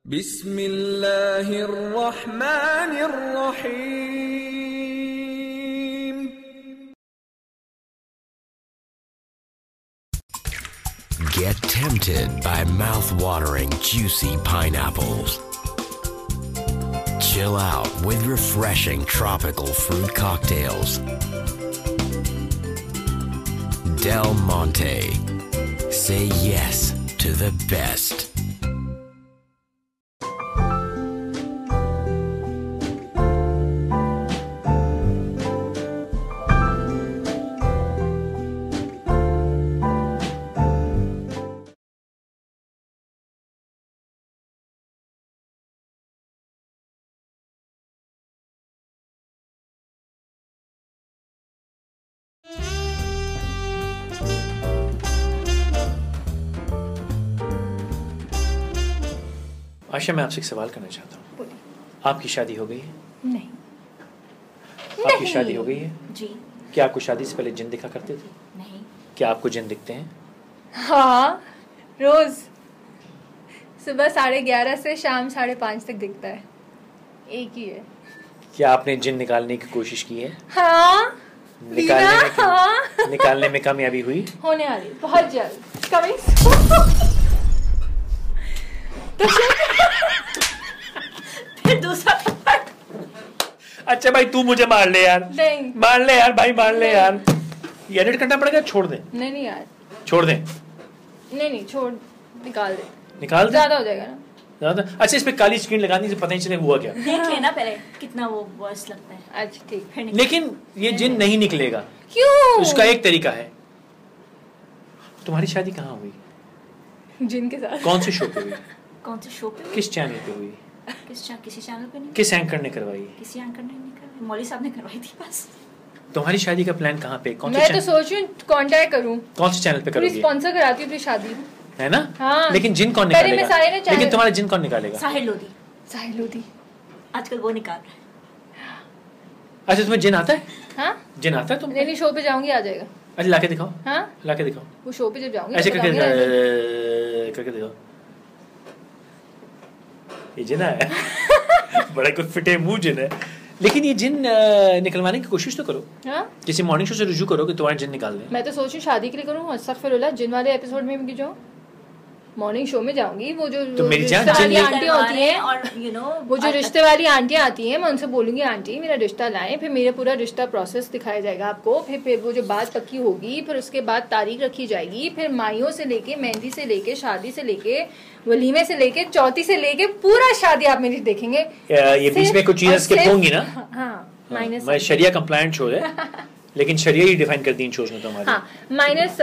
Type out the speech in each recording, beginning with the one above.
बिस्मिल्लाहिर्रहमानिर्रहीम। Get tempted by mouth-watering, juicy pineapples. Chill out with refreshing tropical fruit cocktails. Del Monte. Say yes to the best. आशा, मैं आपसे एक सवाल करना चाहता हूँ। बोलिए। आपकी शादी हो गई है? नहीं। आपकी शादी हो गई है? जी। क्या आपको शादी से पहले जिन दिखा करते थे? नहीं। क्या आपको जिन दिखते हैं? हाँ, रोज सुबह 11:30 से शाम 5:30 तक दिखता है। एक ही है। क्या आपने जिन निकालने की कोशिश की है? हाँ। निकालने में कामयाबी हुई? होने वाली बहुत जल्द। कमिंग। फिर दूसरा। अच्छा भाई, तू मुझे मार ले यार। नहीं। मार ले यार भाई, मार ले यार। ये एडिट करना पड़ेगा, छोड़ दे। नहीं यार। छोड़ दे। नहीं छोड़, निकाल दे। निकाल दे। ज्यादा हो जाएगा ना। ज्यादा। अच्छा, इस पे काली स्क्रीन लगाने से पता नहीं चले हुआ क्या। देख लेना पहले कितना वो वर्स लगता है। अच्छा ठीक। लेकिन ये जिन नहीं निकलेगा। क्यों? उसका एक तरीका है। तुम्हारी शादी कहाँ हुई? जिन के साथ। कौन से शो पे हुई? कौन से शो पे? किस चैनल पे हुई? किसी चैनल पे नहीं। किस एंकर ने करवाई? किसी एंकर ने नहीं करवाई, मौली साहब ने करवाई थी बस। तुम्हारी शादी का प्लान कहाँ पे? कौन से मैं तो सोच रही हूँ कांटेक्ट करूँ। कौन से चैनल पे करोगी? स्पॉन्सर कराती हूँ शादी, है ना? हाँ। लेकिन जिन कौन पहले निकालेगा? मैं सारे ना लेकिन तुम्हारा जिन कौन निकालेगा? साहिल लोधी। साहिल लोधी आजकल वो निकाल रहा है। अच्छा, तुम्हें जिन आता है? हाँ। जिन आता है तुम? नहीं शो पे जाऊंगी, आ जाएगा। अच्छा, लाके दिखाओ। हाँ, लाके दिखाओ। वो शो पे जब जाऊंगी ऐसे तो करके बताऊंगी। करके दिखाओ। ये जिन है। बड़ा कुछ फिटे मुंह जिन है। लेकिन ये जिन निकलवाने की कोशिश तो करो। हाँ? किसी मॉर्निंग शो से रुजू करो कि तुम्हारे जिन निकाल दें। मैं तो सोच रही हूँ शादी के लिए करूँ, अस्तगफिरुल्लाह, जिन वाले एपिसोड में भी जो मॉर्निंग शो में जाऊंगी, वो जो तो मेरी जान रिश्ते वाली जिन आंटी होती हैं, और वो जो रिश्ते वाली आंटियां आती हैं, मैं उनसे बोलूंगी आंटी मेरा रिश्ता लाएं, फिर मेरा पूरा रिश्ता प्रोसेस दिखाया जाएगा आपको, फिर वो जो बात पक्की होगी, फिर उसके बाद तारीख रखी जाएगी, फिर माइयों से लेके, मेहंदी से लेके, शादी से लेके, वलीमे से लेके, चौथी से लेके, पूरा शादी आप मेरी देखेंगे। ये बीच में कुछ चीजें स्किप होंगी ना? हाँ, माइनस मैं शरिया कंप्लायंट शो है। लेकिन शरिया ही डिफाइन करती हैं शोज में तुम्हारे। हाँ, माइनस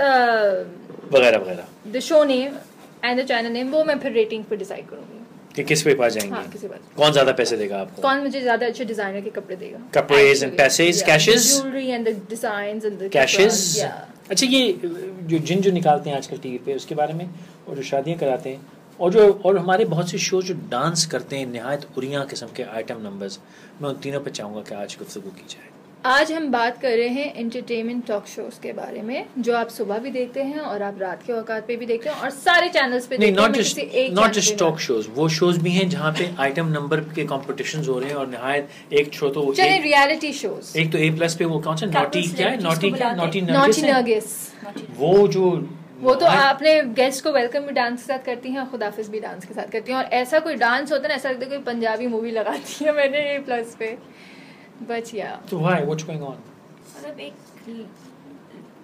वगैरह वगैरह। The show name and the channel name, वो मैं फिर रेटिंग पे डिसाइड करूंगी कि किस पे पा जाएंगे। हाँ, किसी बात। कौन ज्यादा पैसे देगा आपको? कौन मुझे ज्यादा अच्छे डिजाइनर के कपड़े देगा? कपड़ेज एंड पैसेज, cashes, jewellery and the designs and the cashes. अच्छा, ये जो निकालते हैं आजकल टीवी पे, उसके बारे में, और जो शादियां कराते हैं, और हमारे बहुत से शो जो डांस करते हैं, निहायत उरिया किस्म के आइटम नंबर्स, मैं उन तीनों पे चाहूंगा कि आज गुफ्तगू की जाए। आज हम बात कर रहे हैं एंटरटेनमेंट टॉक शोज के बारे में, जो आप सुबह भी देखते हैं और आप रात के औकात पे भी देखते हैं, और सारे चैनल्स पे देखते हैं। नॉट जस्ट टॉक शोज, वो शोज भी हैं जहाँ पे आइटम नंबर के कॉम्पिटिशंस हो रहे हैं, और निहायत एक शो तो चलिए रियलिटी शोज। एक तो A+ पे वो कौन सा नॉटी क्या है, नॉटी नर्गिस, वो तो आपने गेस्ट को वेलकम भी डांस के साथ करती हैं और खुदाफिज भी डांस के साथ करती हैं, और ऐसा कोई डांस होता है ना, ऐसा लगता है कोई पंजाबी मूवी लगाती है मैंने A+ पे। बट या तो व्हाई व्हाट्स गोइंग ऑन? मतलब एक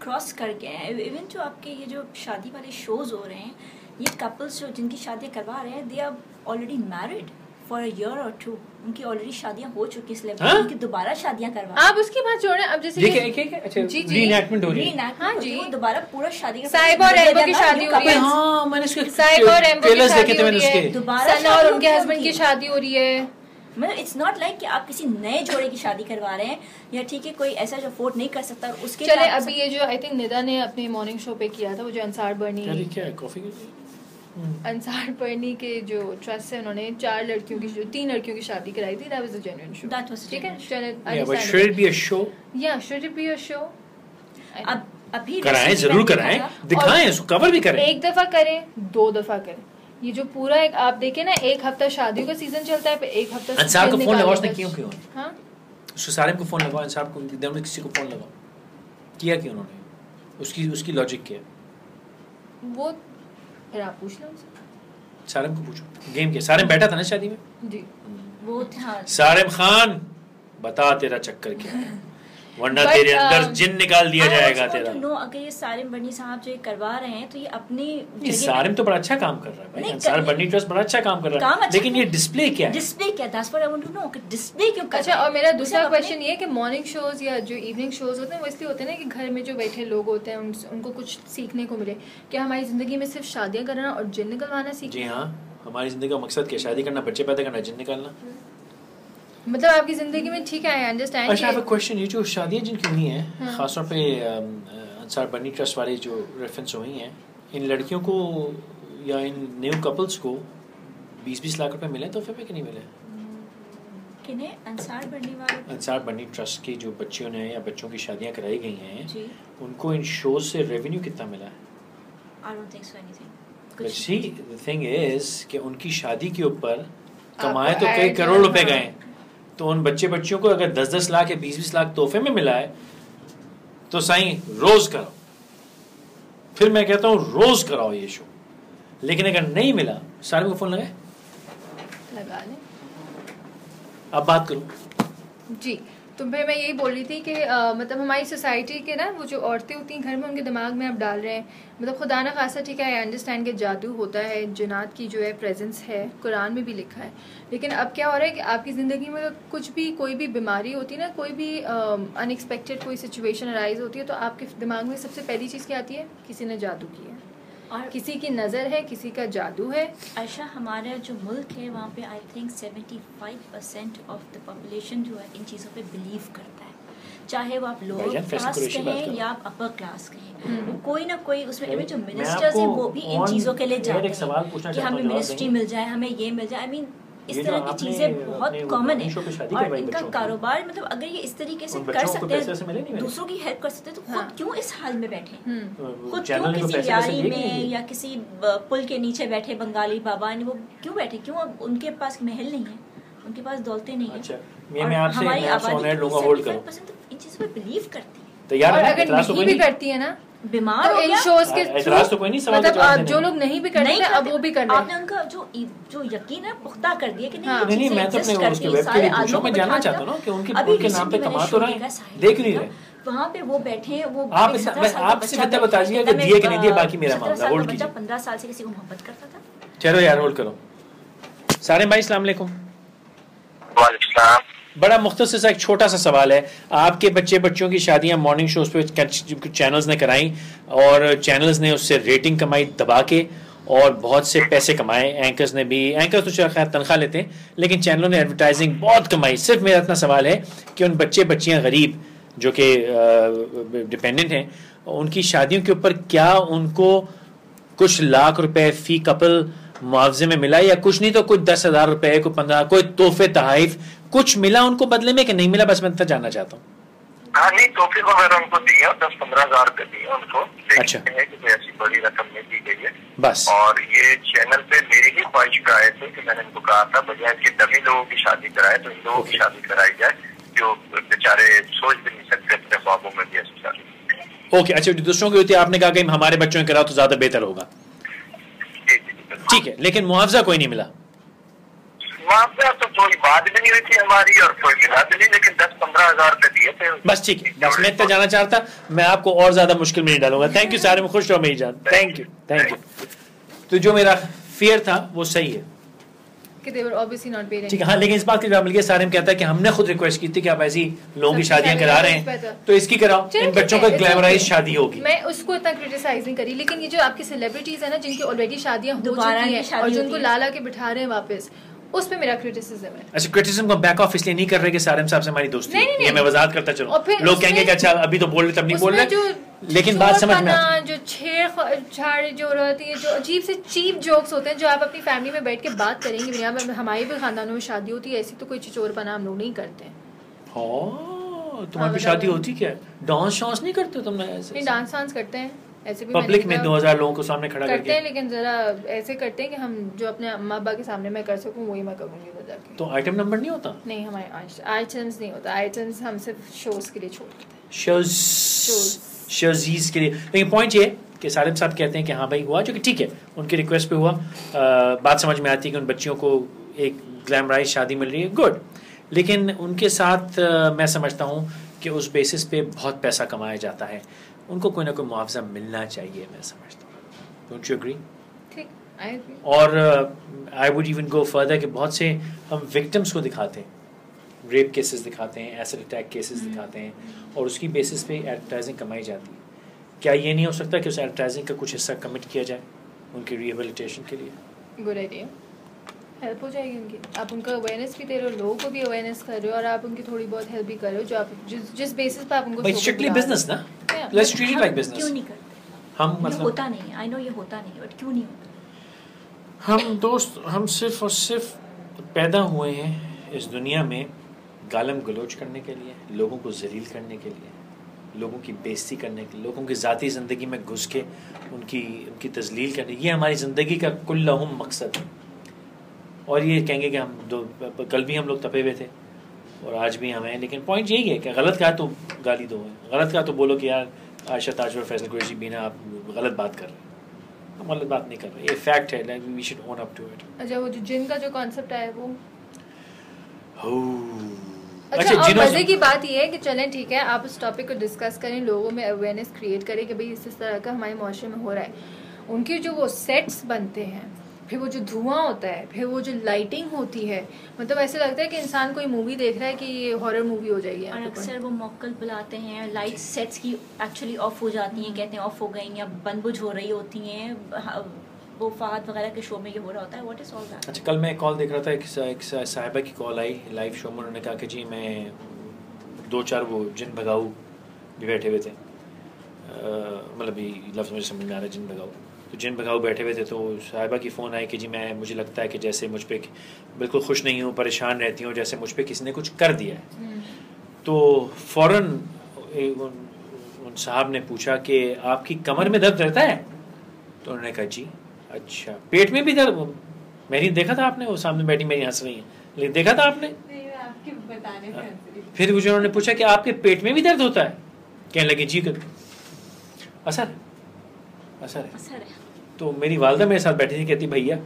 क्रॉस करके इवन जो आपके ये जो शादी वाले शोज हो रहे हैं, ये कपल्स जो जिनकी शादियां करवा रहे हैं, they are already married for a year और 2, उनकी ऑलरेडी शादियां हो चुकी, इसलिए उनकी दोबारा शादियां करवा। आप उसकी बात छोड़ें, अब जैसे रीएनैक्टमेंट हो रही है। हाँ जी, वो दोबारा पूरा शादी का साहिब और रेंबो की शादी हो रही है। हाँ, मैंने उसके साहिब और रेंबो की शादी हो रही है, दोबारा सना और उनके हस्बैंड की शादी हो रही है। मतलब इट्स नॉट लाइक कि आप किसी नए जोड़े की शादी करवा रहे हैं, या ठीक है कोई ऐसा जो अफोर्ड नहीं कर सकता उसके। चले अभी ये जो आई थिंक निदा ने अपने मॉर्निंग शो पे किया था, वो जो अंसार बर्नी, क्या है कॉफी अंसार बर्नी के जो ट्रस्ट है, उन्होंने 3 लड़कियों की शादी कराई थी। That was a genuine show, that was ठीक है। चले but should it be a show? या should it be a show? अभी कराएं, जरूर कराएं, दिखाएं, उसको कवर भी करें। एक दफा करें, 2 दफा करें, ये जो पूरा एक आप देखें ना, एक हफ्ता शादियों का सीजन चलता है, फिर एक हफ्ता अंसार को फोन लगाओ, उसने क्यों हाँ उसको सारिम को फोन लगाओ, अंसार को दोनों किसी को फोन लगाओ, किया क्यों उन्होंने, उसकी लॉजिक क्या है वो फिर आप पूछ लो उनसे। सारिम को पूछो गेम क्या। सारिम बैठा था ना शादी में जी, वो था सारिम खान बता तेरा चक्कर क्या है, वरना तेरे अंदर जिन निकाल दिया जाएगा तेरा। नो, अगर ये सारिम बनी साहब जो ये करवा रहे हैं तो ये अपनी सारिम तो बड़ा अच्छा काम कर रहा है भाई, अंसार बनी ट्रस्ट बड़ा अच्छा काम कर रहा है, लेकिन ये डिस्प्ले क्या है, डिस्प्ले क्या, that's what I want to know कि डिस्प्ले क्यों कर। अच्छा, और मेरा दूसरा क्वेश्चन ये है कि मॉर्निंग शोज या जो इवनिंग शोज होते हैं वो इसलिए होते हैं ना कि घर में जो बैठे लोग होते हैं उनको कुछ सीखने को मिले। क्या हमारी जिंदगी में सिर्फ शादियां करना और जिन निकलवाना सीखना? जी हाँ, हमारी जिंदगी का मकसद क्या, शादी करना, बच्चे पैदा करना, जिन निकालना। मतलब आपकी जिंदगी में ठीक है, आई अंडरस्टैंड। अच्छा, आई हैव अ क्वेश्चन, ये जो शादियां जिनकी हुई हैं खासतौर पे अंसार बनी ट्रस्ट वाली जो रेफरेंस हुई हैं, इन लड़कियों को या इन न्यू कपल्स को 20-20 लाख रुपए मिले तोहफे पे कि नहीं मिले? किन्हें? अंसार बनी वाले, अंसार बनी ट्रस्ट की जो बच्चियों ने या बच्चों की शादियां कराई गई हैं जी, उनको इन शोज से रेवेन्यू कितना मिला है? I don't think so anything. But see, the thing is कि उनकी शादी के ऊपर कमाए तो कई करोड़ रुपए गए, तो उन बच्चे बच्चियों को अगर 10-10 लाख या 20-20 लाख तोहफे में मिला है तो साईं रोज कराओ, फिर मैं कहता हूँ रोज कराओ ये शो। लेकिन अगर नहीं मिला, सारे को फोन लगाए, लगा लें। अब बात करो जी, तो फिर मैं यही बोल रही थी कि मतलब हमारी सोसाइटी के ना वो जो औरतें होती हैं घर में, उनके दिमाग में आप डाल रहे हैं, मतलब खुदा ना खासा, ठीक है, आई अंडरस्टैंड कि जादू होता है, जिन्नात की जो है प्रेजेंस है, कुरान में भी लिखा है, लेकिन अब क्या हो रहा है कि आपकी ज़िंदगी में कुछ भी, कोई भी बीमारी होती है ना, कोई भी अनएक्सपेक्टेड कोई सिचुएशन अराइज होती है, तो आपके दिमाग में सबसे पहली चीज़ क्या आती है? किसी ने जादू किया है, और किसी की नज़र है, किसी का जादू है। अच्छा, हमारा जो मुल्क है वहाँ पे I think 75% of the population जो है इन चीज़ों पे बिलीव करता है, चाहे वो आप लोअर क्लास कहें या आप अपर क्लास कहें, कोई ना कोई उसमें, इवन जो मिनिस्टर्स हैं वो भी इन चीज़ों के लिए जाते हैं कि हमें मिनिस्ट्री मिल जाए, हमें ये मिल जाए। आई मीन इस तरह की चीजें बहुत कॉमन है, और इनका कारोबार, मतलब अगर ये इस तरीके से कर सकते हैं, दूसरों की हेल्प कर सकते हैं, तो खुद क्यों इस हाल में बैठे, खुद क्यों किसी यारी में या किसी पुल के नीचे बैठे बंगाली बाबा ने, वो क्यों बैठे, क्यों उनके पास महल नहीं है, उनके पास दौलतें नहीं है, और हमारी आबादी 75% इन चीजों पर बिलीव करती है, और अगर नहीं भी करती है ना बीमार तो इन शोज के तो कोई नहीं, मतलब आप जो लोग नहीं भी करते हैं अब वो भी कर रहे हैं, आपने उनका जो यकीन है पुख्ता कर दिया कि नहीं, मैं तो अपने उसके वेब के लिए पूछूं, मैं जानना चाहता हूं ना कि उनके नाम पे कमा तो रहे हैं, देख नहीं रहे वहाँ पे वो बैठे हैं, वो आप सिर्फ इतना बता दीजिए कि दिए कि नहीं दिए, बाकी मेरा मामला। होल्ड कीजिए, 15 साल से किसी को मोहब्बत करता था। चलो यार होल्ड करो। सारे भाई अस्सलाम वालेकुम। वालेकुम सलाम। बड़ा मुख्तसर सा एक छोटा सा सवाल है, आपके बच्चे बच्चों की शादियां मॉर्निंग शोज पे चैनल्स ने कराई और चैनल्स ने उससे रेटिंग कमाई दबा के और बहुत से पैसे कमाए, एंकर्स ने भी, एंकर्स तो खैर तनख्वाह लेते हैं, लेकिन चैनलों ने एडवर्टाइजिंग बहुत कमाई। सिर्फ मेरा इतना सवाल है कि उन बच्चे बच्चियां गरीब जो कि डिपेंडेंट हैं, उनकी शादियों के ऊपर क्या उनको कुछ लाख रुपए फी कपल मुआवजे में मिला, या कुछ नहीं तो कुछ 10,000 रुपए, कोई 15, कोई तोहफे तहाइफ कुछ मिला उनको बदले में कि नहीं मिला? बस मैं इतना जानना चाहता हूँ। हाँ, नहीं, तोहफे वगैरह उनको दिए, 10-15 हज़ार रुपए दिए उनको। अच्छा, है कि कोई ऐसी बड़ी रकम नहीं दी गई है बस। और ये चैनल पे मेरी ही ख्वाहिश का आए थे कि मैंने इनको कहा था बजाय के डमी लोगों की शादी कराए तो इन लोगों की शादी कराई जाए जो बेचारे सोच भी नहीं सकते अपने ख्वाबों में भी ऐसी शादी। ओके, अच्छा, दूसरों की होती है, आपने कहा कि हमारे बच्चों ने कराओ तो ज्यादा बेहतर होगा, ठीक है, लेकिन मुआवजा कोई नहीं मिला? मुआवजा तो कोई बात भी नहीं हुई थी हमारी और कोई मिला भी नहीं, लेकिन 10-15 हज़ार रुपए दिए थे बस। ठीक है, बस मैं इतना जानना चाहता, मैं आपको और ज्यादा मुश्किल में नहीं डालूंगा। थैंक यू, सारे में खुश रहो मेरी जान, थैंक यू, थैंक यू। तो जो मेरा फियर था वो सही है कि they were obviously not paid ठीक है, हाँ, लेकिन इस बात की जवाब मिल गया। सारे में कहता है कि हमने खुद रिक्वेस्ट की थी कि आप ऐसी लोगों की शादियां करा रहे हैं तो इसकी कराओ, इन बच्चों का ग्लैमराइज शादी होगी। मैं उसको इतना क्रिटिसाइज नहीं करी, लेकिन ये जो आपकी सेलिब्रिटीज है ना जिनकी ऑलरेडी शादियां हो चुकी हैं और जिनको लाला के बिठा रहे हैं वापस, उस पे मेरा क्रिटिसिज्म है। अच्छा, क्रिटिसिज्म को बैक ऑफ इसलिए नहीं कर रहे कि सारिम साहब से हमारी दोस्ती है, ये मैं वजाहत करता चलूं। लोग कहेंगे कि अच्छा अभी तो बोल रहे तब नहीं बोल रहे, लेकिन बात समझ में आती है। जो छेड़छाड़ जो रहती है, जो अजीब से चीप जोक्स होते हैं जो आप अपनी फैमिली में बैठ के बात करेंगे, यहाँ हमारे भी खानदानों में शादी होती है, ऐसी तो कोई चिचोरपना हम लोग नहीं करते हैं। तुम्हारी शादी होती क्या है? डांस शांस नहीं करते तुमने? ऐसे डांस वांस करते हैं, ऐसे भी पब्लिक में 2000 लोगों को सामने खड़ा करते हैं, करके। लेकिन जरा ऐसे करते हैं कि हम जो अपने अम्मा अब्बा के सामने मैं कर सकूं वही मैं करूंगी उधर जाके। तो आइटम नंबर नहीं होता? नहीं, हमारे आइटम्स नहीं होता, आइटम्स हम सिर्फ शोज के लिए छोड़ते हैं, शोजीज के लिए। लेकिन पॉइंट ये कि सालिम साहब कहते हैं कि हाँ भाई हुआ, जो कि ठीक है, उनकी रिक्वेस्ट पे हुआ। बात समझ में आती है कि उन बच्चियों को एक ग्लैमराइज शादी मिल रही है, गुड। लेकिन उनके साथ मैं समझता हूँ कि उस बेसिस पे बहुत पैसा कमाया जाता है, उनको कोई ना कोई मुआवजा मिलना चाहिए, मैं समझता हूँ। Don't you agree? ठीक, आई एग्री। और I would even go further कि बहुत से हम विक्टिम्स को दिखाते हैं, रेप केसेस दिखाते हैं, एसिड अटैक केसेस दिखाते हैं, और उसकी बेसिस पे एडवर्टाइजिंग कमाई जाती है। क्या ये नहीं हो सकता कि उस एडवर्टाइजिंग का कुछ हिस्सा कमिट किया जाए उनकी रिहेबिलिटेशन के लिए? गुड आइडिया, हेल्प हो जाएगी उनकी। आप उनका अवेयरनेस भी दे रहे हो, लोगों को भी अवेयरनेस कर रहे हो, और आप उनकी थोड़ी बहुत हेल्प भी कर रहे हो, जो आप जिस बेसिस पे आप उनको भाई स्ट्रिक्टली बिजनेस ना, let's treat it like business. क्यों नहीं करते हम ये मतलब होता नहीं है, आई नो ये होता नहीं, बट क्यों नहीं होता? हम दोस्त, हम सिर्फ और सिर्फ पैदा हुए हैं इस दुनिया में गालम गलोच करने के लिए, लोगों को जलील करने के लिए, लोगों की बेइज्जती करने के लिए, लोगों की ज़ाती ज़िंदगी में घुस के उनकी तजलील करने, ये हमारी ज़िंदगी का कुल्लहुम मकसद है। और ये कहेंगे कि हम कल भी हम लोग तपे हुए थे और आज भी हम हैं, लेकिन पॉइंट यही है कि गलत कहा तो गाली दो, गलत कहा तो बोलो कि यार आयशा ताजवर फैसल कुरैशी बीना आप गलत बात कर रहे हैं। हम गलत बात नहीं कर रहे, ये फैक्ट है, like we should own up to it. अच्छा, वो जो जिन का जो कॉन्सेप्ट आया वो अच्छा, और मजे की बात ये है कि चलें ठीक है, आप उस टॉपिक को डिस्कस करें, लोगों में अवेयरनेस क्रिएट करें कि भाई इस तरह का हमारे माशरे में हो रहा है। उनके जो वो सेट्स बनते हैं, फिर वो जो धुआं होता है, फिर वो जो लाइटिंग होती है, मतलब ऐसे लगता है कि इंसान कोई मूवी देख रहा है कि ये हॉरर मूवी हो जाएगी। और अक्सर वो मौकल बुलाते हैं, लाइट सेट्स की एक्चुअली ऑफ हो जाती हैं, कहते हैं ऑफ हो गई या बंद बुझ हो रही होती हैं, वो फहद वगैरह के शो में ये हो रहा होता है। What is all that? अच्छा, कल मैं एक कॉल देख रहा था, एक साहिबा की कॉल आई लाइव शो में, उन्होंने कहा कि जी मैं 2-4 वो जिन भगाऊ भी बैठे हुए थे, मतलब ये लफ्ज़ मुझे समझ में आ रहा है, जिन भगाऊ, तो जिन भगाऊ बैठे हुए थे, तो साहिबा की फ़ोन आई कि जी मुझे लगता है कि जैसे मुझ पर बिल्कुल खुश नहीं हूँ, परेशान रहती हूँ, जैसे मुझ पर किसी ने कुछ कर दिया है। तो फ़ौरन उन साहब ने पूछा कि आपकी कमर में दर्द रहता है? तो उन्होंने कहा जी। अच्छा, पेट में भी दर्द? मैंने देखा था आपने, वो सामने बैठी मेरी हंस रही है, लेकिन देखा था आपने? आपके बताने में फिर मुझे उन्होंने पूछा कि आपके पेट में भी दर्द होता है? कहने लगी जी असर है। तो मेरी वालदा मेरे साथ बैठी थी, कहती भैया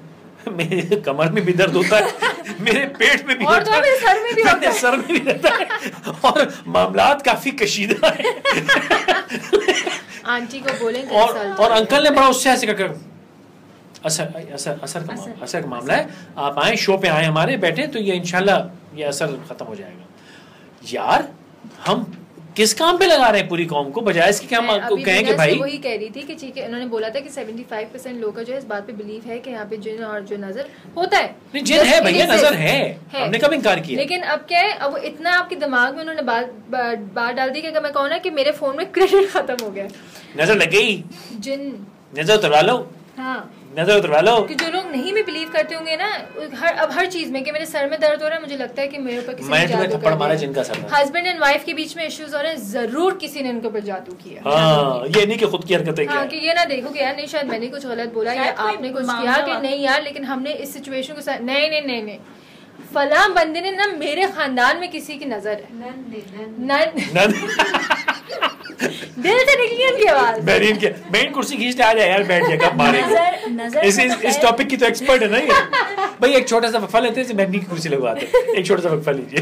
मेरे कमर में भी दर्द होता है, मेरे पेट में भी और होता है, मेरे सर में भी होता है, सर में भी रहता है, और मामलात काफी कशीदा है। आंटी को बोलें और अंकल ने बड़ा उससे ऐसे कर असर का मामला है, आप आए शो पे आए हमारे बैठे, तो ये इंशाल्लाह ये असर खत्म हो जाएगा। यार हम किस काम पे लगा रहे हैं पूरी कौम को, बजाय इसके कि हम आपको कहें कि भाई, वही कह रही थी कि ठीक है, उन्होंने बोला था कि 75% लोगों का जो है इस बात पे बिलीव है कि यहाँ पे जिन और जो नजर होता है, नहीं जिन है भैया, नजर है, हमने कब इनकार किया? लेकिन अब क्या है, अब इतना आपके दिमाग में उन्होंने बात डाल दी कि अगर मैं कहूँ ना कि मेरे फोन में क्रेडिट खत्म हो गया, नजर लग गई, जिन नजर उतरवा लो, हाँ नजर उतरवा लो। कि जो लोग नहीं भी बिलीव करते होंगे ना हर चीज में कि मेरे सर में दर्द हो रहा है, मुझे लगता है कि मेरे ऊपर किसी ने जादू कर दिया, जिनका सर हस्बैंड एंड वाइफ के बीच में इश्यूज हो रहे हैं, जरूर किसी ने इनके ऊपर जादू किया। हाँ, ये नहीं कि खुद की हरकतें हाँ, कि ये ना देखो कि यार नहीं शायद मैंने कुछ गलत बोला या आपने कुछ किया कि नहीं यार, लेकिन हमने इस सिचुएशन को नहीं फला बंदे ने ना मेरे खानदान में किसी की नजर है, दिल से निकली उनकी आवाज। मेन कुर्सी खींचते आ जाए यार, बैठ जाए, कब मारेंगे। इस टॉपिक की तो एक्सपर्ट है ना ये। भाई एक छोटा सा वक्फा लेते हैं, मेहंदी की कुर्सी लगवाते हैं, एक छोटा सा वक्फा लीजिए।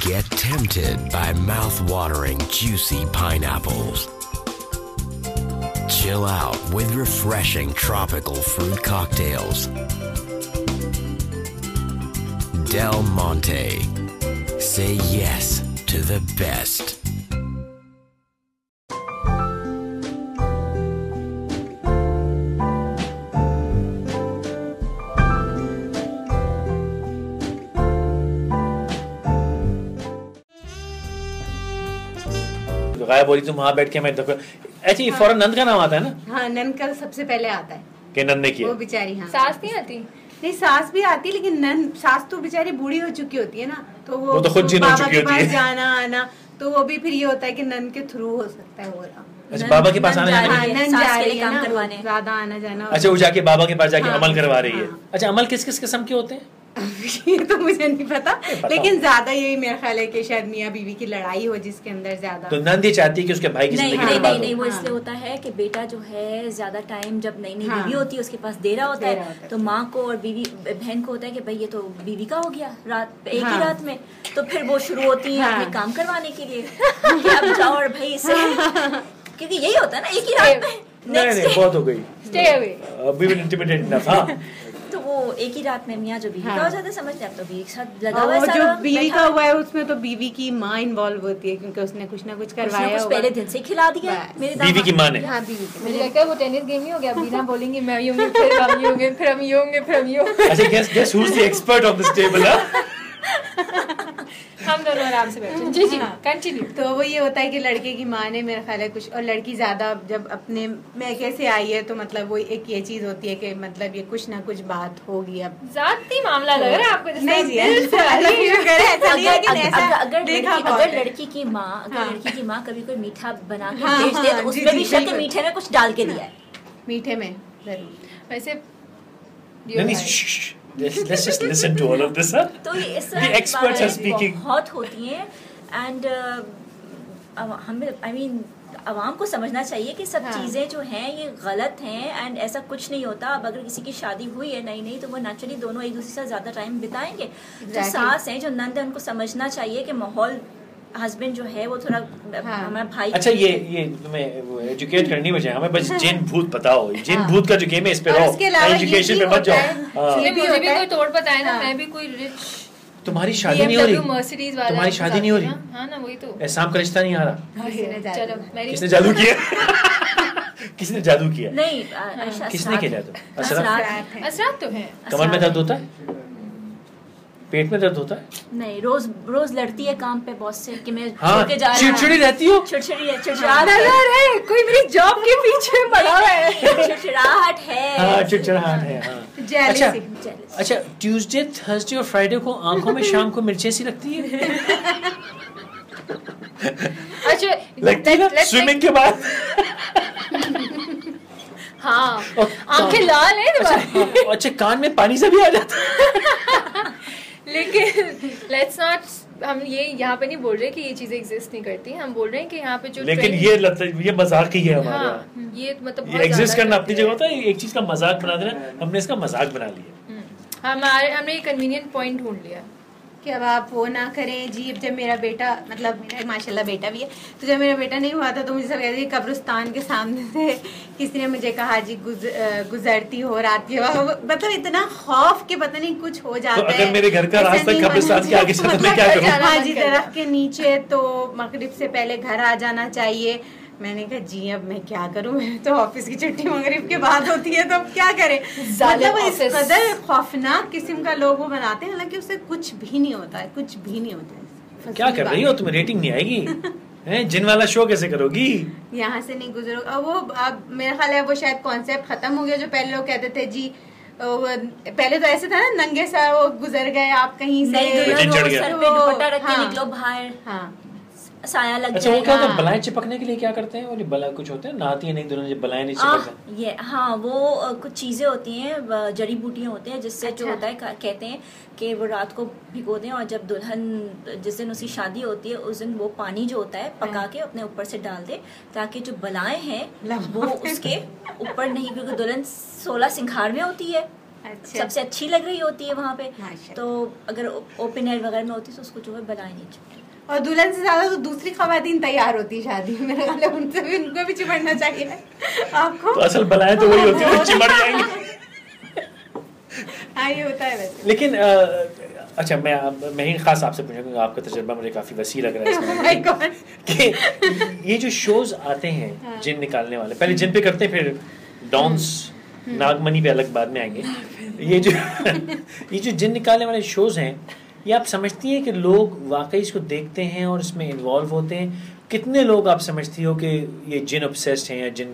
Get tempted by mouth-watering juicy pineapples. Chill out with refreshing tropical fruit cocktails. Del Monte. Say yes to the best. गायब हो रही तुम वहां बैठ के, मैं देखो ऐसे ही फौरन नंद का नाम आता है ना? हाँ, नंद का सबसे पहले आता है कि नंद ने किया, वो बेचारी। हाँ, सास नहीं आती? नहीं, सास भी आती है, लेकिन नंद सास तो बेचारी बूढ़ी हो चुकी होती है ना, तो वो तो खुद जिन हो चुकी होती है, जाना आना, तो वो भी फिर ये होता है कि नन के थ्रू हो सकता है वो रहा। अच्छा, बाबा के पास आना जाना हाँ, है? नन सास जा के रही लिए है काम ना, करवाने। ज्यादा आना जाना। अच्छा, वो जाके बाबा के पास जाके हाँ, अमल करवा रही है। हाँ। अच्छा, अमल किस किस किस्म के होते हैं? ये तो मुझे नहीं पता, पता लेकिन हो। ज्यादा यही मेरा ख्याल है कि शायद मियाँ बीवी की लड़ाई हो जिसके अंदर ज्यादा। तो नंद ये चाहती है कि उसके भाई की नहीं जिंदगी नहीं बर्बाद नहीं नहीं, हो। वो हाँ। इसलिए होता है कि बेटा जो है ज्यादा टाइम जब नई नई हाँ। बीवी होती है उसके पास दे रहा होता दे रहा है, होता है। तो माँ को और बीवी बहन को होता है कि भाई ये तो बीवी का हो गया रात एक ही हाँ। रात में, तो फिर वो शुरू होती है हाँ। अपने काम करवाने के लिए कि अब जाओ और भाई इसे, क्योंकि यही होता है ना एक ही रात में। नहीं Next नहीं, day- बहुत हो गई, स्टे अवे। अभी भी इंटिमिडेट इनफ। हाँ, तो वो एक ही रात में मियाँ जो बीवी का हाँ। हो जाता है, समझते हैं अब तो बीवी के साथ लगा और हुआ है वो जो सारा, बीवी बैठा का है। हुआ है उसमें तो बीवी की माँ इन्वॉल्व होती है क्योंकि उसने कुछ ना कुछ कुछ ना करवाया कुछ होगा। पहले दिन से ही खिला दिया बस। मेरे बीवी दामाद की माँ ने। हाँ, बीवी की मुझे लगता है वो टेनिस गेम ही हो गया, बीना बोलेंगे मैं ये होंगे, फिर हम ये होंगे, फिर हम ये होंगे, फिर हम ये होंगे। अच्छा, guess who is the expert of this table? हम दोनों आराम से बैठे। जी जी, हाँ। कंटिन्यू। तो वो ये होता है कि लड़के की माँ ने मेरा ख्याल है कुछ, और लड़की ज्यादा जब अपने मैके से आई है तो मतलब वो एक ये चीज होती है कि मतलब ये कुछ ना कुछ बात होगी अब। जाती मामला लग रहा है आपको जैसे नहीं जी, दिल से ऐसा नहीं है, ऐसा नहीं है कि ऐसा अगर देखा बहुत अगर है। लड़की की माँ हाँ। लड़की की माँ कभी कोई मीठा बना के हाँ, भेज दे हाँ, तो जी, उसमें जी, भी शक है बिल्कुल। मीठे में कुछ डाल के दिया है। मीठे में जरूर। वैसे नहीं, let's just listen to all of this, huh? तो ये इस The तरह की experts are बातें speaking. बहुत होती हैं एंड हमें आई मीन आवाम को समझना चाहिए कि सब हाँ। चीज़ें जो हैं ये गलत हैं एंड ऐसा कुछ नहीं होता। अब अगर किसी की शादी हुई है नई नई तो वो नेचुरली दोनों एक दूसरे से ज़्यादा टाइम बिताएंगे। जो Exactly. सास हैं जो नंद है उनको समझना चाहिए कि माहौल हस्बैंड जो है वो थोड़ा हाँ। हमारा भाई। अच्छा, ये तुम्हें एजुकेट करनी बजाय हमें बस जिन भूत पता हो। जिन हाँ। भूत का जो गेम है इस पे और रहो, उसके अलावा ये एजुकेशन भी पे मत होता जाओ। है, हाँ। ये भी मुझे भी होता है। कोई तोड़ बताए ना, हाँ। मैं भी कोई रिच तुम्हारी शादी नहीं हो रही? मर्सिडीज वाला तुम्हारी शादी नहीं हो रही? हाँ ना, वही तो। एहसाम का रिश्ता नहीं आ रहा? किसी ने जादू चलो किया। मेरी किसने जादू किया? किसने जादू किया? नहीं किसने किया जादू? असरात? असरात है। असरात तो है। कमर में दर्द होता है? पेट में दर्द होता है? नहीं, रोज रोज लड़ती है काम पे बॉस से कि मैं हाँ, छोड़ के जा रही हूँ। चिड़चिड़ी रहती हो? चिड़चिड़ी है, चिड़चिड़ाहट हाँ, है। नजर है कोई मेरी जॉब के पीछे पड़ा है। चिड़चिड़ाहट है। हाँ, चिड़चिड़ाहट है। हाँ। अच्छा, Jealousy. अच्छा, ट्यूसडे, थर्सडे और फ्राइडे को आंखों में शाम को मिर्चें सी लगती है? अच्छा, लगती है ना let's स्विमिंग के बाद? हाँ, और आंखें लाल है तुम्हारी। अच्छा, कान में पानी से भी आ जाता है? लेकिन लेट्स नॉट, हम ये यहाँ पे नहीं बोल रहे कि ये चीजें एग्जिस्ट नहीं करती, हम बोल रहे हैं कि यहाँ पे जो लेकिन trend- ये मजाक ही है हमारा। हाँ, ये मतलब ये बहुत एग्जिस्ट ज्यादा करना अपनी करते जगह हैं। होता है, एक चीज का मजाक बना देना, हमने इसका मजाक बना लिया। हमने एक कन्वीनियंट पॉइंट ढूंढ लिया कि अब आप वो ना करें जी। अब जब मेरा बेटा, मतलब मेरा माशाल्लाह बेटा भी है, तो जब मेरा बेटा नहीं हुआ था तो मुझे सब कहते थे कब्रिस्तान के सामने से किसी ने मुझे कहा जी गुजरती हो रात के वक्त, मतलब इतना खौफ के पता नहीं कुछ हो जाता तो है। अगर मेरे घर का ऐसा रास्ता नहीं कब्रिस्तान के आगे से तो मैं क्या करूं? हाँ जी, दरख्त के नीचे तो मगरिब से पहले घर आ जाना चाहिए। मैंने कहा जी अब मैं क्या करूं, मैं तो ऑफिस की छुट्टी मगरिब के बाद होती है तो अब क्या करें। मतलब इस ऑफिस। कदर खौफनाक किस्म का लोग वो बनाते हैं, हालांकि उससे कुछ भी नहीं होता है, कुछ भी नहीं होता है। क्या कर रही हो तुम? रेटिंग नहीं आएगी हैं? जिन वाला शो कैसे करोगी? यहाँ से नहीं गुजरो। अब वो अब मेरा ख्याल है वो शायद कॉन्सेप्ट खत्म हो गया जो पहले लोग कहते थे जी। पहले तो ऐसे था ना, नंगे सर वो गुजर गए आप कहीं से, नहीं, दुल्हन चढ़ वो गया। सर पे दुपट्टा रख के हाँ। निकलो बाहर, हाँ साया लग अच्छा, वो क्या होता है, हाँ। बलाएं चिपकने के लिए क्या करते हैं? वो जो बला कुछ होते हैं, नहाती है नहीं दुल्हन जब बलाएं नहीं आह, चिपकते? ये हाँ, वो कुछ चीजें होती हैं, जड़ी बूटियां होते हैं जिससे जो अच्छा। होता है कहते हैं कि वो रात को भिगो दें और जब दुल्हन जिस दिन उसकी शादी होती है उस दिन वो पानी जो होता है पका के अपने ऊपर से डाल दे ताकि जो बलाएं हैं वो उसके ऊपर नहीं, क्योंकि दुल्हन 16 सिंघार में होती है, अच्छा। सबसे अच्छी लग रही होती है वहाँ पे। माशाल्लाह। तो अगर ओपन एयर वगैरह में होती तो उसको जो है बलाएं नहीं चिपकती। और दुल्हन से ज्यादा तो दूसरी खवातीन तैयार होती है शादी में, मेरा ख्याल है उनसे भी, उनको भी चिपड़ना चाहिए आपको। तो असल बलाएं तो वही होती है जो चिमड़ जाएंगी। हाँ ये होता है वैसे। लेकिन अच्छा, मैं ही खास आपसे पूछूंगा, आपका तजुर्बा मुझे काफी वसी लग रहा है इसमें। My God। कि ये जो शोज आते हैं जिन निकालने वाले, पहले जिन पे करते हैं, फिर डॉन्स नागमणि पे अलग बाद में आएंगे। ये जो जिन निकालने वाले शोज हैं, ये आप समझती हैं कि लोग वाकई इसको देखते हैं और इसमें इन्वॉल्व होते हैं? कितने लोग आप समझती हो कि ये जिन ऑब्सेस्ड हैं या जिन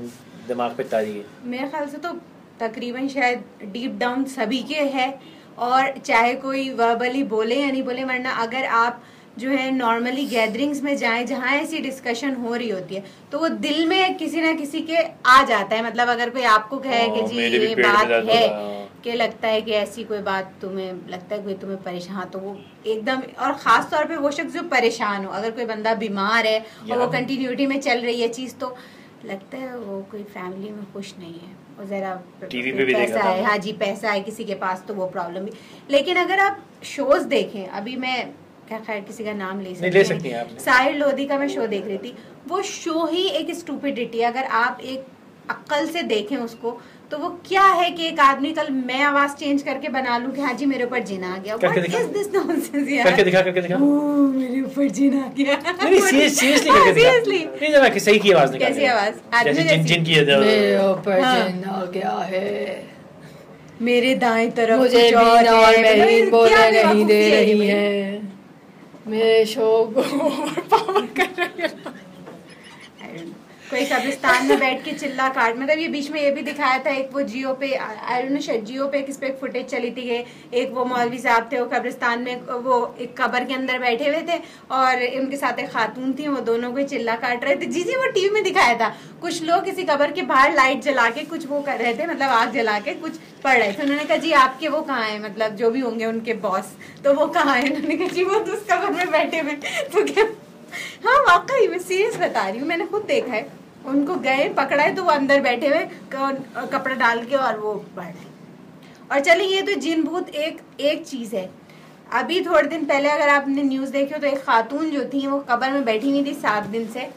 दिमाग पे तारी है? मेरे ख्याल से तो तकरीबन शायद डीप डाउन सभी के है, और चाहे कोई वर्बली बोले या नहीं बोले, वरना अगर आप जो है नॉर्मली गैदरिंग्स में जाएं जहाँ ऐसी डिस्कशन हो रही होती है तो वो दिल में किसी ना किसी के आ जाता है। मतलब अगर कोई आपको कहे कि जी ये बात है कि लगता है कि ऐसी कोई बात तुम्हें लगता है कोई तुम्हें परेशान, तो वो एकदम, और ख़ास तौर पे वो शख्स जो परेशान हो, अगर कोई बंदा बीमार है और वो कंटिन्यूटी में चल रही है चीज़, तो लगता है वो कोई फैमिली में खुश नहीं है, वो ज़रा टीवी पे भी पैसा है, हाँ जी पैसा है किसी के पास तो वो प्रॉब्लम भी। लेकिन अगर आप शोज देखें, अभी मैं क्या खैर किसी का नाम ले सकती हैं, साहिर लोधी का मैं शो देख रही थी, वो शो ही एक स्टूपिडिटी, अगर आप एक अक्ल से देखें उसको तो वो क्या है कि एक आदमी कल मैं आवाज चेंज करके बना लूं कि हाँ जी मेरे ऊपर जिन आ गया, व्हाट इज दिस नॉनसेंस यार, करके दिखा ओह मेरे ऊपर जिन आ गया, नहीं सीरियसली करके दिखा, नहीं जब मैं सही की आवाज निकाल, कैसी आवाज जैसे जिन की मेरे ऊपर जिन आ गया है, मेरे दाएं तरफ मुझे बीन और महरीन बोलने नहीं दे रही है, मेरे शो को पावर कर रही है, कोई कब्रिस्तान में बैठ के चिल्ला काट, मतलब ये बीच में ये भी दिखाया था एक वो जियो पे, आई डोंट नो शायद जियो पे किस पे फुटेज चली थी कि एक वो मौलवी साहब थे वो कब्रिस्तान में वो एक कब्र के अंदर बैठे हुए थे और उनके साथ एक खातून थी, वो दोनों को चिल्ला काट रहे थे। जी वो टीवी में दिखाया था, कुछ लोग किसी कब्र के बाहर लाइट जला के कुछ वो कर रहे थे, मतलब आग जला के कुछ पढ़ रहे थे। उन्होंने कहा जी आपके वो कहाँ है, मतलब जो भी होंगे उनके बॉस, तो वो कहाँ है? उन्होंने कहा जी वो तो उस कब्र में बैठे हुए। तो क्या, हाँ वाकई मैं सीरियस बता रही हूँ, मैंने खुद देखा है, उनको गए पकड़ा है तो वो अंदर बैठे हुए कपड़ा डाल के और वो पढ़ रहे। और चलिए ये तो जिन भूत एक चीज है। अभी थोड़े दिन पहले अगर आपने न्यूज देखी हो तो एक खातून जो थी वो कब्र में बैठी हुई थी 7 दिन से,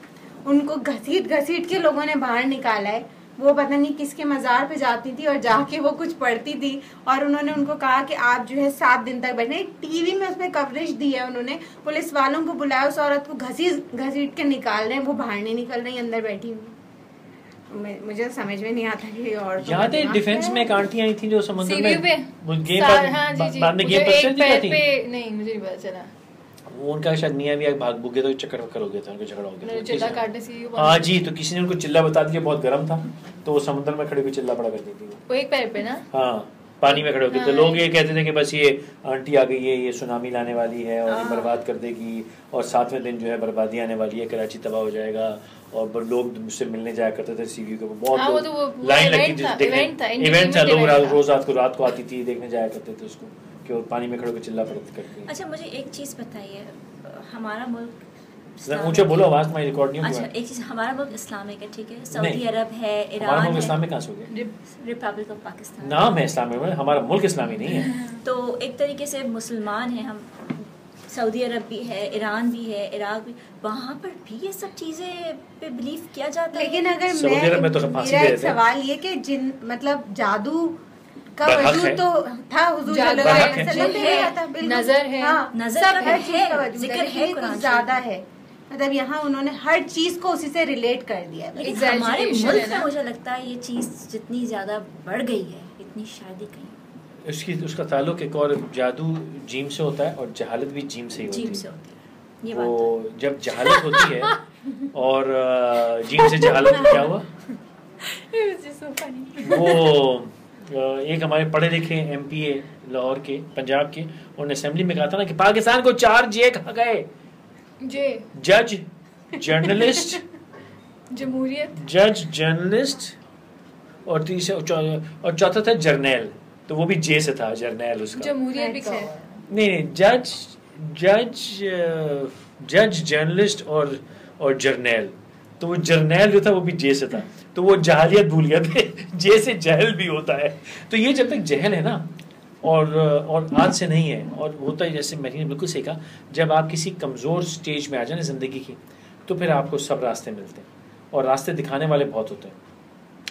उनको घसीट के लोगों ने बाहर निकाला है। वो पता नहीं किसके मज़ार पे जाती थी और जाके वो कुछ पढ़ती थी और उन्होंने उनको कहा कि आप जो है 7 दिन तक बैठे। टीवी में उसमें कवरेज दी है, उन्होंने पुलिस वालों को बुलाया, उस औरत को घसीट के निकाल रहे हैं, वो बाहर नहीं निकल रही, अंदर बैठी हुई। मुझे समझ में नहीं आता कि और याद है डिफेंस में एक आंटी आई थी जो समुद्र में गेम बाद में गेम नहीं मुझे नहीं पता चला, वो उनका शायद मियां भी भाग भूग गए तो चक्कर वक्कर हो गया था, उनका झगड़ा हो गया था चिल्ला काटने से। हाँ जी, तो किसी ने उनको चिल्ला बता दिया, बहुत गर्म था तो वो समुद्र में खड़े हुए चिल्ला पड़ा करती थी वो एक पैर पे ना, हाँ पानी में खड़े होके। तो लोग ये कहते थे कि बस ये आंटी आ गई है, ये सुनामी लाने वाली है और ये बर्बाद कर देगी और 7वें दिन जो है बर्बादी आने वाली है, कराची तबाह हो जाएगा। और लोग मुझसे मिलने जाया करते थे सीवी को, बहुत लाइन लगी थी देखने, इवेंट था, लोग रोज रात को आती थी देखने जाया करते थे उसको कि वो पानी में खड़े होकर चिल्ला पड़ती करती। अच्छा मुझे एक चीज़ बताइए, हमारा मुल्क ऊंचे बोलो, आवाज तुम्हारी रिकॉर्ड नहीं होगी। अच्छा एक चीज़, हमारा मुल्क इस्लामिक है, ठीक है, सऊदी अरब है, ईरान है, इस्लामिक कहाँ से हो गया? रिपब्लिक ऑफ पाकिस्तान नाम है इस्लामिक, हमारा मुल्क इस्लामी नहीं है। तो एक तरीके से मुसलमान हैं हम, सऊदी अरब भी है, ईरान भी है, इराक भी, वहाँ पर भी ये सब चीज़ें पे बिलीव किया जाता है। लेकिन अगर मेरा एक सवाल ये कि जिन मतलब जादू का वजूद तो था, हुजूर सल्लल्लाहु अलैहि वसल्लम पे था, नजर है, नजर हर चीज का वजूद है, लेकिन कुछ ज्यादा है। मतलब यहाँ उन्होंने हर चीज को उसी से रिलेट कर दिया है। हमारे मुल्क में मुझे लगता है ये चीज जितनी ज्यादा बढ़ गई है, इतनी शादी कहीं उसका ताल्लुक एक और जादू जीम से होता है और जहालत भी जीम से ही होती है। ये वो जब जहालत होती है और जीम से जहालत क्या हुआ, वो एक हमारे पढ़े लिखे MPA लाहौर के पंजाब के, उन्होंने असेंबली में कहा था ना कि पाकिस्तान को 4 जे कहा गए, जज जर्नलिस्ट जमहूरियत, जज जर्नलिस्ट और और चौथा था जर्नैल, तो वो भी जे से था जर्नैल, उसका जमहूरियत भी कहा नहीं जज जर्नलिस्ट और जर्नैल, तो वो जर्नैल जो था वो भी जे से था, तो वो जहालियत भूल गए थे, जे से जहल भी होता है। तो ये जब तक जहल है ना और आज से नहीं है, और होता है जैसे मैंने बिल्कुल सही कहा, जब आप किसी कमज़ोर स्टेज में आ जाए ज़िंदगी की तो फिर आपको सब रास्ते मिलते हैं और रास्ते दिखाने वाले बहुत होते हैं।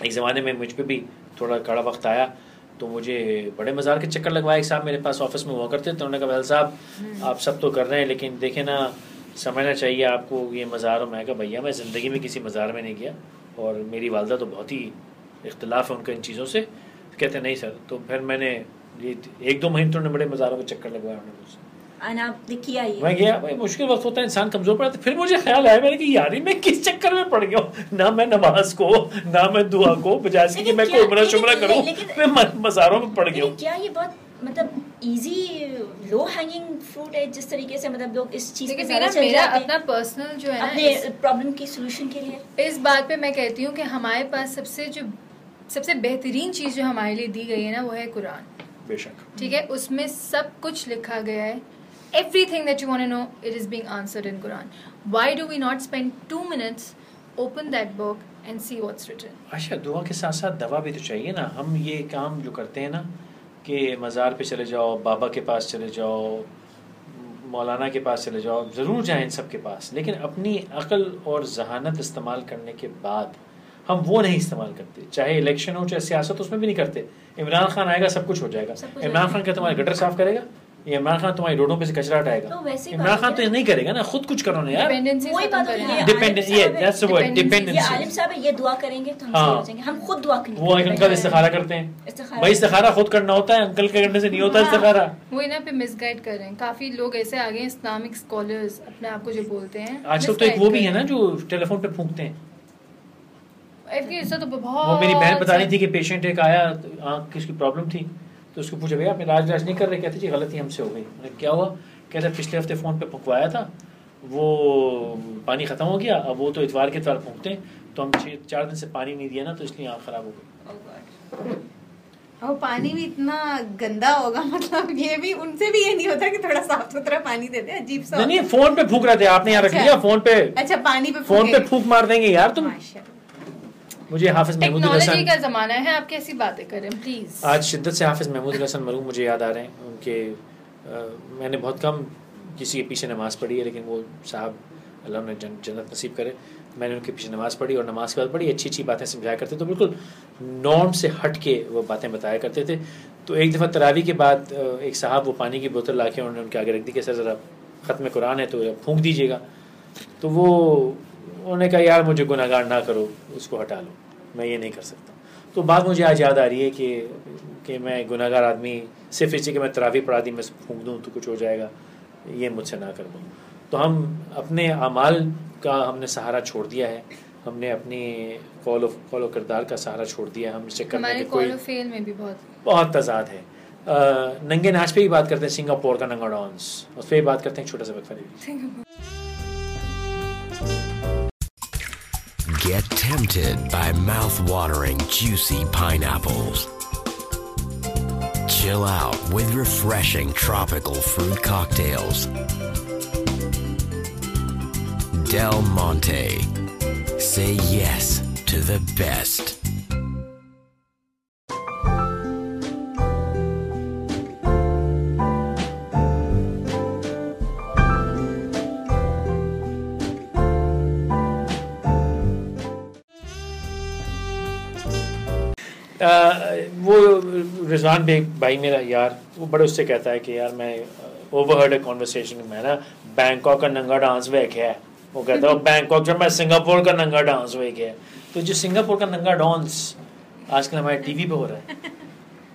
एक ज़माने में मुझ पर भी थोड़ा कड़ा वक्त आया तो मुझे बड़े मज़ार के चक्कर लगवाए। एक साहब मेरे पास ऑफिस में हुआ करते, तो उन्होंने कहा वैल साहब आप सब तो कर रहे हैं लेकिन देखें ना, समझना चाहिए आपको ये मज़ार। मैं कहा भैया मैं ज़िंदगी में किसी मज़ार में नहीं गया और मेरी वालदा तो बहुत ही इख्तलाफ है उनका इन चीज़ों से। कहते नहीं सर, तो फिर मैंने ये 1-2 महीने तो बड़े मज़ारों में चक्कर लगवाया उन्होंने मुझसे। मैं गया, भाई मुश्किल वक्त होता है, इंसान कमज़ोर पड़ा। तो फिर मुझे ख्याल आया मैंने कि यार मैं किस चक्कर में पड़ गया हूँ, ना मैं नमाज को ना मैं दुआ को, बजाय से कि मैं कोई उम्रा शुमरा करूँ, मैं मज़ारों में पड़ गया हूँ। क्या ये बहुत मतलब इजी लो हैंगिंग फ्रूट है जिस तरीके से मतलब लोग इस चीज पे मेरा चल जाते अपना हैं पर्सनल जो है ना अपने प्रॉब्लम की सोल्यूशन के लिए। इस बात पे मैं कहती हूँ कि हमारे पास सबसे बेहतरीन चीज़ जो हमारे लिए दी गई है ना वो है कुरान। बेशक, ठीक है, उसमें सब कुछ लिखा गया है। Everything that you want to know, it is being answered in Quran. Why do we not spend 2 minutes, open that book and see what's written? अच्छा, दुआ के साथ साथ दवा भी तो चाहिए ना। हम ये काम जो करते हैं ना कि मज़ार पे चले जाओ, बाबा के पास चले जाओ, मौलाना के पास चले जाओ, ज़रूर जाएं इन सब के पास, लेकिन अपनी अक्ल और जहानत इस्तेमाल करने के बाद हम वो नहीं इस्तेमाल करते। चाहे इलेक्शन हो चाहे सियासत, उसमें भी नहीं करते। इमरान खान आएगा सब कुछ हो जाएगा। इमरान खान क्या तुम्हारे गटर साफ करेगा? ये इमरान खान तुम्हारी रोडों पे से कचरा हटाएगा? तो वैसे इमरान खान तो ये नहीं करेगा ना, खुद कुछ करो ना यार। Dependency वही खत्म बात करें। है, ये Dependency, yeah, that's the word, ये dependency। आलिम साहब है, ये दुआ करेंगे तो हम हाँ। सही हो जाएंगे। हम खुद दुआ करेंगे। वो अंकल इस्तिखारा करते हैं भाई, इस्तिखारा खुद करना होता है, अंकल के करने से नहीं होता इस्तिखारा। वो ना पे मिसगाइड कर रहे हैं काफी लोग ऐसे आ गए इस्लामिक स्कॉलर्स अपने आप को जो बोलते हैं। आजकल तो एक वो भी है ना जो टेलीफोन पे फूंकते हैं। तो बहुत वो मेरी बहन बता रही थी कि पेशेंट एक आया, आँख की उसकी प्रॉब्लम थी, तो उसको पूछा भैया आप इलाज नहीं कर रहे? कहते जी गलती हमसे हो गई। मैंने क्या हुआ? कहते पिछले हफ्ते फ़ोन पे फूंकवाया था, वो पानी ख़त्म हो गया, अब वो तो इतवार के इतवार फूंकते हैं, तो हम 4 दिन से पानी नहीं दिया ना, तो इसलिए आँख ख़राब हो गई। और पानी भी इतना गंदा होगा, मतलब ये भी उनसे भी ये नहीं होता कि थोड़ा साफ सुथरा पानी दे दे, अजीब सा। नहीं, फोन पे फूंक रहे थे आपने, यहाँ रख लिया फोन पे। अच्छा, पानी पे फोन पे फूंक मार देंगे यार तुम। मुझे हाफिज महमूद टेक्नोलॉजी का जमाना है, आप कैसी बातें करें प्लीज। आज शिद्दत से हाफिज महमूद हसन मरूम मुझे याद आ रहे हैं। उनके मैंने बहुत कम किसी के पीछे नमाज़ पढ़ी है, लेकिन वो साहब अल्लाह ने जन्नत नसीब करे, मैंने उनके पीछे नमाज़ पढ़ी और नमाज के बाद बड़ी अच्छी अच्छी बातें समझाया करते, तो बिल्कुल नॉर्म से हट के वो बातें बताया करते थे। तो एक दफ़ा तरावी के बाद एक साहब वो पानी की बोतल ला के उन्होंने उनके आगे रख दी कि सर ज़रा ख़त्म कुरान है तो फूंक दीजिएगा। तो वो उन्होंने कहा यार मुझे गुनाहगार ना करो, उसको हटा लो, मैं ये नहीं कर सकता। तो बात मुझे आज याद आ रही है कि मैं गुनाहगार आदमी सिर्फ इसलिए कि मैं तरावी पढ़ा दी मैं फूंक दूँ तो कुछ हो जाएगा, ये मुझसे ना कर दूँ। तो हम अपने अमाल का हमने सहारा छोड़ दिया है, हमने अपनी कौल किरदार का सहारा छोड़ दिया है। हम इसे करने के कोई फेल में भी बहुत तजाद है। नंगे नाच पे ही बात करते हैं, सिंगापुर का नंगा डांस, उस पर ही बात करते हैं। छोटा सा वक्फा। Get tempted by mouth-watering, juicy pineapples. Chill out with refreshing tropical fruit cocktails. Del Monte. Say yes to the best. वो रिजवान बेग भाई मेरा यार, वो बड़े उससे कहता है कि यार मैं ओवरहर्ड ए कॉन्वर्सेशन में ना बैंकॉक का नंगा डांस वेख्या है। वो कहता है बैंकॉक जब मैं सिंगापुर का नंगा डांस वेख्या है। तो जो सिंगापुर का नंगा डांस आजकल हमारे टीवी पे हो रहा है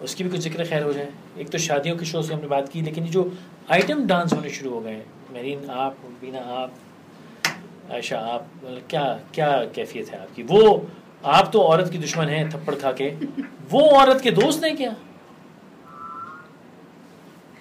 उसकी भी कुछ जिक्र खैर हो जाए। एक तो शादियों के शो से हमने बात की, लेकिन जो आइटम डांस होने शुरू हो गए हैं, मेरीन आप, बीना आप, आयशा आप, क्या क्या कैफियत है आपकी? वो आप तो औरत की दुश्मन है थप्पड़ खा के, वो औरत के दोस्त हैं क्या?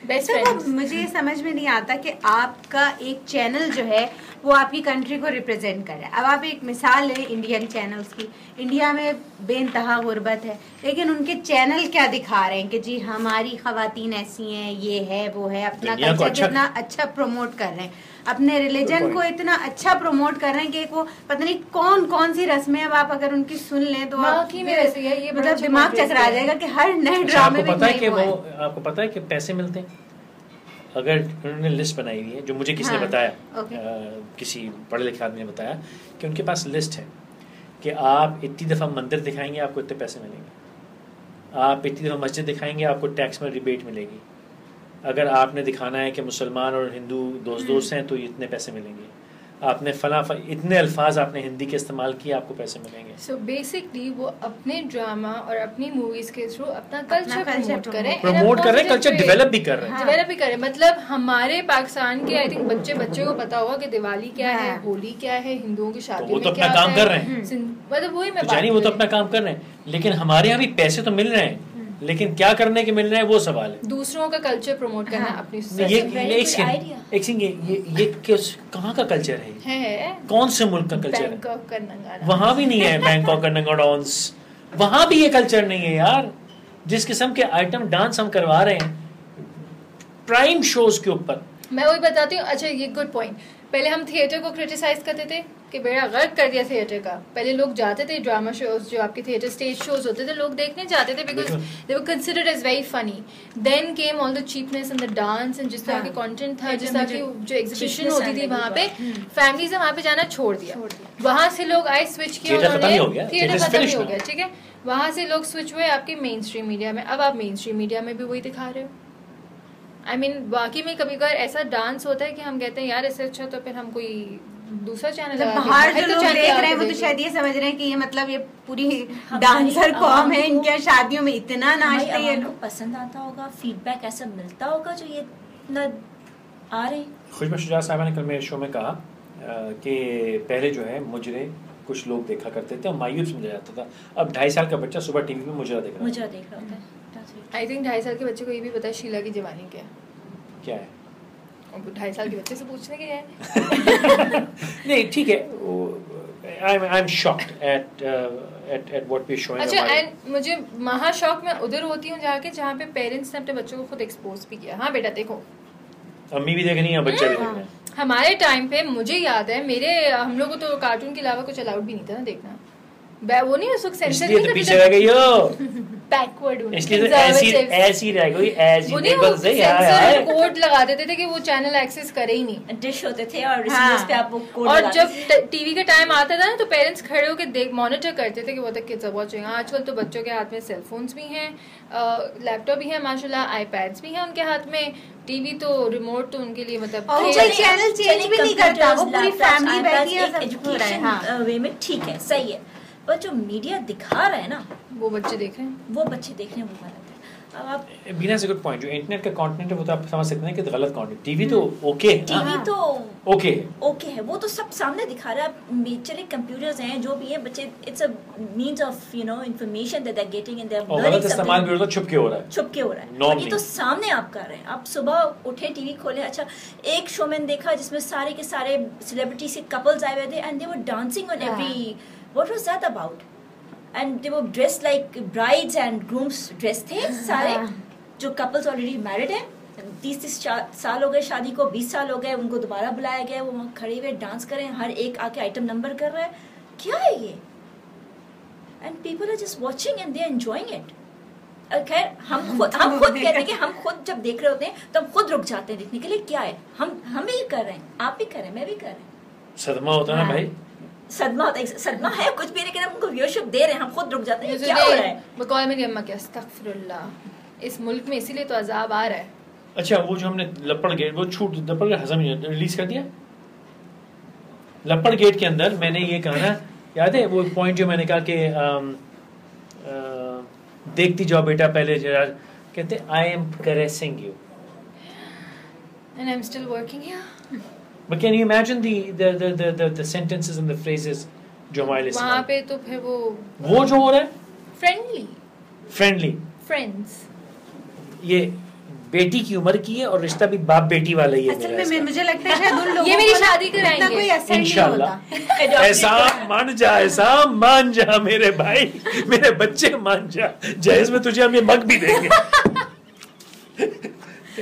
तो मुझे ये समझ में नहीं आता कि आपका एक चैनल जो है वो आपकी कंट्री को रिप्रेजेंट कर रहा है। अब आप एक मिसाल है इंडियन चैनल्स की, इंडिया में बेइंतहा गुर्बत है, लेकिन उनके चैनल क्या दिखा रहे हैं कि जी हमारी खवातीन ऐसी हैं, ये है वो है, अपना कल्चर कितना अच्छा प्रमोट कर रहे हैं, अपने रिलीजन को इतना अच्छा प्रमोट कर रहे हैं कि वो पता नहीं कौन कौन सी रस्में अब आप अगर उनकी सुन लें तो मतलब दिमाग चकरा जाएगा कि हर नए ड्रामे में आपको पता है कि पैसे मिलते हैं। अगर उन्होंने लिस्ट बनाई हुई है, जो मुझे किसी ने बताया, किसी पढ़े लिखे आदमी ने बताया कि उनके पास लिस्ट है कि आप इतनी दफ़ा मंदिर दिखाएंगे आपको इतने पैसे मिलेंगे, आप इतनी दफ़ा मस्जिद दिखाएंगे आपको टैक्स में रिबेट मिलेगी, अगर आपने दिखाना है कि मुसलमान और हिंदू दोस्त हैं तो इतने पैसे मिलेंगे, आपने इतने अल्फाज आपने हिंदी के इस्तेमाल किए आपको पैसे मिलेंगे। So basically वो अपने ड्रामा और अपनी मूवीज के थ्रू अपना कल्चर प्रमोट कर रहे हैं, कल्चर डेवलप भी कर रहे हैं। मतलब हमारे पाकिस्तान के आई थिंक बच्चे को पता होगा कि दिवाली क्या है, होली क्या है, हिंदुओं की शादी वो तो अपना काम कर रहे हैं, मतलब वही मैं वो तो अपना काम कर रहे हैं, लेकिन हमारे यहाँ भी पैसे तो मिल रहे हैं, लेकिन क्या करने के मिल रहा है वो सवाल है। दूसरों का कल्चर प्रमोट करना अपनी ये कहाँ का कल्चर है? कौन से मुल्क का कल्चर है? बैंकॉक का नंगा वहाँ भी नहीं है बैंकॉक का नंगा डांस, वहाँ भी ये कल्चर नहीं है यार। जिस किस्म के आइटम डांस हम करवा रहे हैं प्राइम शोज के ऊपर, मैं वही बताती हूँ। अच्छा ये गुड पॉइंट। पहले हम थिएटर को क्रिटिसाइज करते थे कि बेड़ा गर्क कर दिया थिएटर का। पहले लोग जाते थे ड्रामा शोज, जो आपके थिएटर स्टेज शोज होते थे, लोग देखने जाते थे because they were considered as very funny. Then came all the cheapness in the dance and जिस तरह के कंटेंट था, जिस तरह की जो एग्जीबिशन होती थी वहाँ पे, फैमिली से वहाँ पे जाना छोड़ दिया। वहाँ से लोग आए स्विच किया, थिएटर खत्म हो गया, ठीक है। वहाँ से लोग स्विच हुए आपके मेन स्ट्रीम मीडिया में। अब आप मेन स्ट्रीम मीडिया में भी वही दिखा रहे हो। I mean, बाकी में कभी कभार ऐसा डांस होता है कि हम कहते हैं यार इससे अच्छा तो फिर हम कोई दूसरा चैनल बाहर जो लोग देख रहे हैं वो तो शायद ये समझ रहे हैं कि ये मतलब ये पूरी डांसर कॉम है, इनके शादियों में इतना नाचते हैं, लोग पसंद आता होगा, फीडबैक ऐसा मिलता होगा जो ये इतना आ रहे। खुशबू शुजात साहिबा ने कल मेरे शो में कहा कि पहले जो है मुजरे कुछ लोग देखा करते थे और मायूस समझा जाता था। अब 2.5 साल का बच्चा सुबह टीवी में मुजरा देख रहा होता है। आई थिंक 2.5 साल के बच्चे को ये भी पता है शीला की जवानी क्या है। 2.5 साल के बच्चे से पूछने के है नहीं ठीक है। I am shocked at what we showing. अच्छा एंड मुझे महा शॉक मैं उधर होती हूँ जाके जहाँ पे पेरेंट्स ने अपने बच्चों को खुद एक्सपोज भी किया। हाँ बेटा देखो, अम्मी भी देख रही है, बच्चा भी देख रहा है। हमारे टाइम पे मुझे याद है हम लोग को तो कार्टून के अलावा कुछ अलाउड भी नहीं था ना देखना। वो नहीं उस वक्त सेंसर नहीं था, पीछे रह गई हो बैकवर्ड, इसलिए तो ऐसी रह गई ऐसी बिल्कुल सही है। कोड लगा देते थे कि वो चैनल एक्सेस करे ही नहीं, डिश होते थे और रिसीवर्स पे आप वो कोड और जब टीवी का टाइम आता था ना तो पेरेंट्स खड़े होकर देख मॉनिटर करते थे कि वो तक किड्स आर वाचिंग। आजकल तो बच्चों के हाथ में सेल फोन्स भी हैं, लैपटॉप भी है माशाल्लाह, आईपैड्स भी हैं उनके हाथ में, टीवी तो रिमोट तो उनके लिए मतलब चैनल चेंज भी नहीं करता, वो पूरी फैमिली बैठी है, एजुकेशन वे में ठीक है, सही है। पर जो मीडिया दिखा रहा है ना वो बच्चे देख रहे हैं, वो गलत है। अब आप बिना से गुड पॉइंट, जो इंटरनेट का कंटेंट है वो तो आप समझ सकते हैं कि गलत कंटेंट। टीवी तो ओके है, टीवी तो ओके है, वो तो सब सामने दिखा रहा है। चले कंप्यूटर्स हैं जो भी है, बच्चे it's a means of information that they are getting and they are learning something. इस्तेमाल भी होता है, छुप के हो रहा है। ये तो सामने आप कर रहे हैं। आप सुबह उठे टीवी खोले, अच्छा एक शो मैंने देखा जिसमें सारे के सारे सेलिब्रिटीज के कपल्स आए हुए थे and they were dancing on every, what was that about? And they were dressed like brides and grooms dress थे सारे, जो कपल्स ऑलरेडी मैरिड हैं, 30 साल हो गए शादी को, 20 साल हो गए, उनको दोबारा बुलाया गया, वो वहाँ खड़े हुए डांस कर रहे हैं, हर एक आके आइटम नंबर कर रहा है। क्या है ये? And people are just watching and they are enjoying it. खैर हम खुद कहते हैं कि हम खुद जब देख रहे होते हैं तो हम खुद रुक जाते हैं देखने के लिए, क्या है, हम भी कर रहे हैं, आप भी कर रहे हैं, मैं भी कर रहे हैं। सदमा होता है ना भाई, सदमा होता है, सदमा है कुछ भी, लेकिन हम उनको व्यूअरशिप दे रहे हैं, हम खुद रुक जाते हैं, क्या हो रहा है? बकौल मेरी अम्मा क्या, अस्तगफिरुल्लाह, इस मुल्क में इसीलिए तो अजाब आ रहा है। अच्छा वो जो हमने लपड़ गेट, वो छूट लपड़ गेट हजम रिलीज कर दिया। लपड़ गेट के अंदर मैंने ये कहा ना, याद है वो पॉइंट जो मैंने कहा कि देखती जाओ बेटा, पहले जरा कहते I am caressing you and I am still working here. But can you imagine the sentences and the phrases जो हमारे लिए वहाँ पे तो फिर वो जो हो रहा है फ्रेंडली फ्रेंड्स, ये बेटी की उम्र की है और रिश्ता भी बाप बेटी वाला ही है। असल में मुझे लगता है शायद उन लोगों ये मेरी शादी कराएंगे कोई असर नहीं होता। ऐसा मान जा मेरे भाई, मेरे बच्चे मान जा, जहेज में तुझे हम ये मग भी देंगे।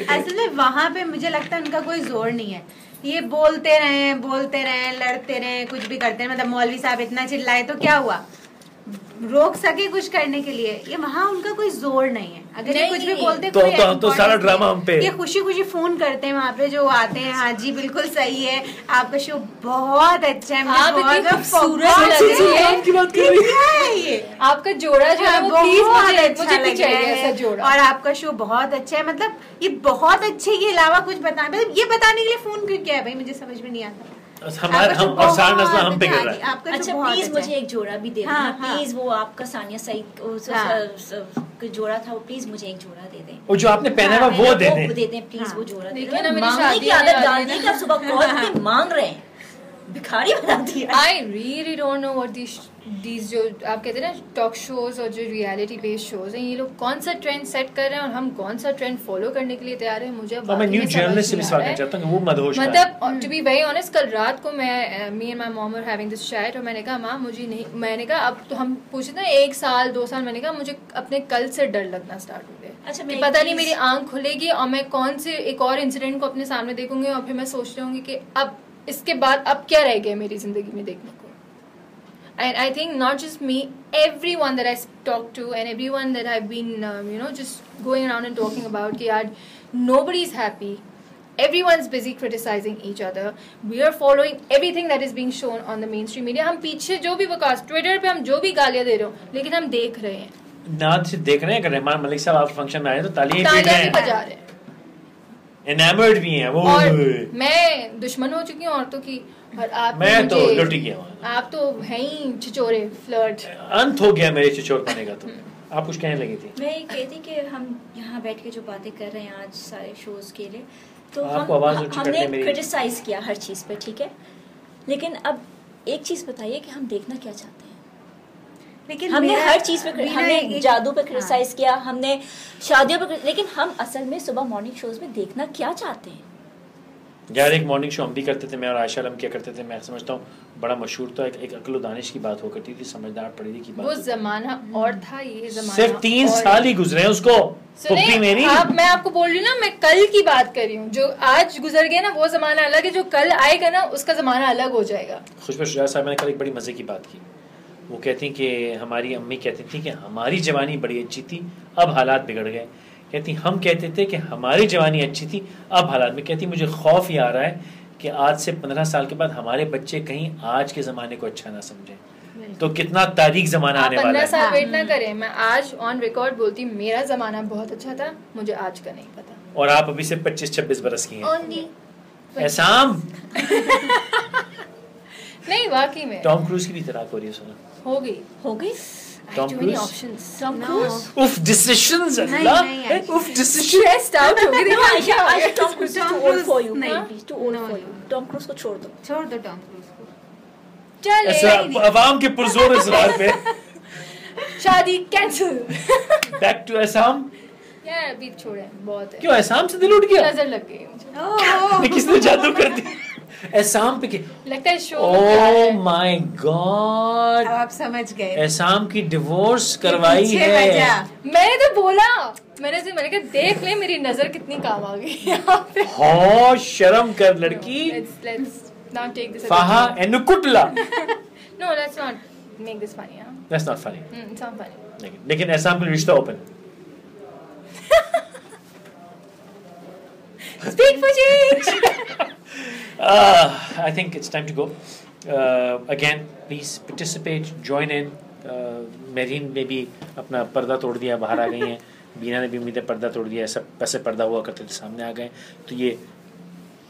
असल में वहाँ पे मुझे लगता है उनका कोई जोर नहीं है, ये बोलते रहे लड़ते रहे, कुछ भी करते रहे। मतलब मौलवी साहब इतना चिल्लाए तो क्या हुआ, रोक सके कुछ करने के लिए? ये वहाँ उनका कोई जोर नहीं है। अगर ये कुछ भी बोलते तो सारा ड्रामा हम पे। ये खुशी खुशी फोन करते हैं वहाँ पे जो आते हैं, हाँ जी बिल्कुल सही है, आपका शो बहुत अच्छा है, बहुत खूबसूरत है, ये आपका जोड़ा जो है वो प्लीज मुझे भी चाहिए ऐसा जोड़ा, और आपका शो बहुत अच्छा है। मतलब ये बहुत अच्छे के अलावा कुछ बता, मतलब ये बताने के लिए फोन क्यों किया है भाई, मुझे समझ में नहीं आता। हमारे हम और सारा नस्ल हम पे कर रहा है। अच्छा प्लीज मुझे एक जोड़ा भी दे देना प्लीज, वो आपका सानिया सईद जोड़ा था, वो प्लीज मुझे एक जोड़ा दे दें। वो जो आपने पहना है वो दे दें प्लीज, वो जोड़ा दे दें। मांगने की आदत डालने की, आप सुबह कॉल पे मांग रहे हैं, भिखारी बना दिया। I really don't know what these जो आप कहते हैं ना टॉक शोज और जो रियलिटी बेस्ड शोज हैं, ये लोग कौन सा ट्रेंड सेट कर रहे हैं और हम कौन सा ट्रेंड फॉलो करने के लिए तैयार हैं। मुझे मैं न्यू जर्नलिस्ट से भी सवाल करना चाहता हूं कि वो मदहोश मतलब टू बी वेरी ऑनेस्ट, कल रात को मैं me and my mom were having this chat और मैंने कहा माँ मुझे नहीं, मैंने कहा अब तो हम पूछे थे 1 साल 2 साल, मैंने कहा मुझे अपने कल से डर लगना स्टार्ट हो गया। अच्छा, कि पता नहीं मेरी आंख खुलेगी और मैं कौन से एक और इंसिडेंट को अपने सामने देखूंगी और फिर मैं सोच रही हूँ कि अब इसके बाद अब क्या रह गया मेरी जिंदगी में देखने को। And I think not just me, everyone that I talk to and everyone that I've been just going around and talking about कि यार nobody's happy, everyone's busy criticizing each other, we are following everything that is being shown on the mainstream media। हम पीछे जो भी बकवास Twitter पे हम जो भी गालियां दे रहे हो लेकिन हम देख रहे हैं, ना सिर्फ देख रहे हैं, अगर रहमान मलिक साहब आप फंक्शन में आए तो तालियां भी बजा रहे हैं, एनामर्ड भी हैं वो। और मैं दुश्मन हो चुकी हूँ औरतों की और आप मैं तो लुटी गया हूँ। आप तो हैं ही छिचोरे, फ्लर्ट। अंत हो गया मेरे छिचोर पाने का। तो आप कुछ कहने लगी थी? मैं ये कहती कि हम यहाँ बैठ के जो बातें कर रहे हैं आज सारे शोज के लिए, तो हमने क्रिटिसाइज किया हर चीज़ पे, ठीक है, लेकिन अब एक चीज़ बताइए कि हम देखना क्या चाहते हैं। लेकिन हमने हर चीज़ पे, हमने जादू पे क्रिटिसाइज किया, हमने शादियों पे, लेकिन हम असल में सुबह मॉर्निंग शोज में देखना क्या चाहते हैं। यार एक मॉर्निंग शो हम भी करते थे, मैं और आयशा अलम क्या करते थे, मैं समझता हूँ बड़ा मशहूर था, एक अक्ल दानिश की बात हो करती थी, समझदार पढ़ी की बात। वो जमाना और था, ये जमाना सिर्फ 3 साल ही गुजरे उसको। मेरी मैं आपको बोल रही हूँ ना, मैं कल की बात कर रही हूँ, जो आज गुजर गया ना वो जमाना अलग है, जो कल आएगा ना उसका जमाना अलग हो जाएगा। खुशबू शुजात साहब ने कल एक बड़ी मजे की बात की। वो कहती कि हमारी अम्मी कहती थी कि हमारी जवानी बड़ी अच्छी थी, अब हालात बिगड़ गए। कहती हम कहते थे कि हमारी जवानी अच्छी थी, अब हालात में। कहती मुझे खौफ ये आ रहा है कि आज से 15 साल के बाद हमारे बच्चे कहीं आज के ज़माने को अच्छा ना समझें, तो कितना तारीख ज़माना आने वाला है। 15 साल वेट ना करें। मैं आज ऑन रिकॉर्ड बोलती हूँ मेरा ज़माना बहुत अच्छा था, मुझे आज का नहीं पता। और आप अभी से 25-26 बरस की हैं। एहसाम नहीं, वाकई में टॉम क्रूज की भी तलाक हो रही है, सुना? हो गई। Tom Cruise. Tom Cruise. Uff, decisions. Uff, decisions. Stressed out हो गई। Aisha, Tom Cruise is too old for you. Please, too old for you. Tom Cruise को छोड़ दो Tom Cruise को। चले। अवाम के पुरजोर इसरार पे शादी कैंसिल। Back to Assam. यार अभी छोड़े, बहुत है। क्यों असम से दिल उठ गया? नजर लग गई मुझे। किसने जादू कर दी? असम पे लगता है शो। ओह माय गॉड, अब आप समझ गए। असम की डिवोर्स करवाई है। मैंने तो बोला, मैंने कहा देख ले मेरी नजर कितनी काम आ गई यहाँ पे। हो शर्म कर लड़की। Let's not take this. फाहा एनुकुटला। No, let's not make this funny. That's not funny. It's not funny. लेकिन असम का रिश्ता open. Speak for change. I think it's time to go. Again, please participate, join in. Marine ने भी अपना पर्दा तोड़ दिया, बाहर आ गई हैं। बीना ने भी उम्मीद है पर्दा तोड़ दिया। सब पैसे पर्दा हुआ करते थे, सामने आ गए। तो ये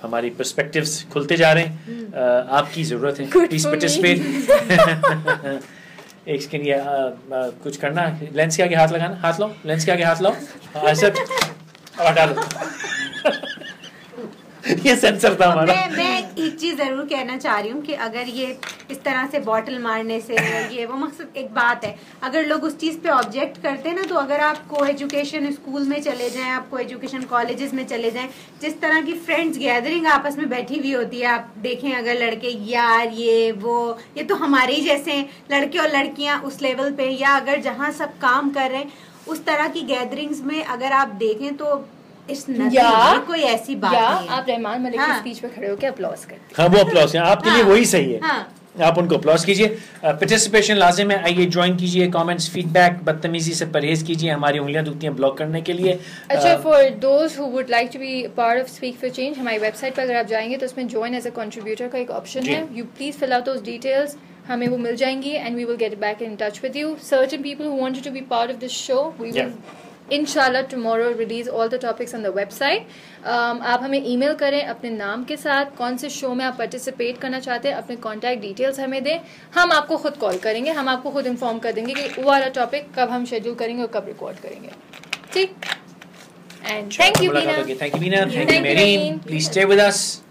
हमारी पर्सपेक्टिव्स खुलते जा रहे हैं। आपकी ज़रूरत है, प्लीज पार्टिसिपेट। एक सेकेंड, ये कुछ करना, लेंस के आगे हाथ लगाना, हाथ लो, लेंस के आगे हाथ लो, ऐसे हटा लो। ये सेंसर था हमारा। मैं एक चीज जरूर कहना चाह रही हूँ कि अगर ये इस तरह से बॉटल मारने से ये वो मकसद, एक बात है, अगर लोग उस चीज पे ऑब्जेक्ट करते हैं ना, तो अगर आप को एजुकेशन स्कूल में चले जाएं, आपको एजुकेशन कॉलेजेस में चले जाएं, जिस तरह की फ्रेंड्स गैदरिंग आपस में बैठी हुई होती है, आप देखें अगर लड़के यार ये तो हमारे ही जैसे हैं, लड़के और लड़कियां उस लेवल पे, या अगर जहाँ सब काम कर रहे हैं उस तरह की गैदरिंग्स में अगर आप देखें तो कोई ऐसी बात नहीं है। आप रहमान मलिक की स्पीच पे खड़े होकर अप्लॉज करते हैं। हाँ, वो अप्लॉज है आपके लिए, वही सही है। आप उनको अप्लॉज कीजिए। पार्टिसिपेशन लाजिम है, आइए ज्वाइन कीजिए। कमेंट्स, फीडबैक, बदतमीजी से परहेज कीजिए। हमारी उंगलियां दुखती हैं ब्लॉक करने के लिए। अच्छा, for those who would like to be part of Speak for Change, हमारी वेबसाइट पर अगर आप जाएंगे तो उसमें ज्वाइन एज अ कंट्रीब्यूटर का एक ऑप्शन है। You please fill out those details, हमें वो मिल जाएंगी and we will get back in touch with you. Certain people who wanted to be part of this show, we will Inshallah tomorrow release all the topics on the website. आप हमें email करें अपने नाम के साथ, कौन से show में आप पार्टिसिपेट करना चाहते हैं, अपने कॉन्टैक्ट डिटेल्स हमें दें, हम आपको खुद कॉल करेंगे, हम आपको खुद इन्फॉर्म कर देंगे कि वो वाला टॉपिक कब हम शेड्यूल करेंगे और कब रिकॉर्ड करेंगे। ठीक, and thank you Beena, thank you Merin, please stay with us.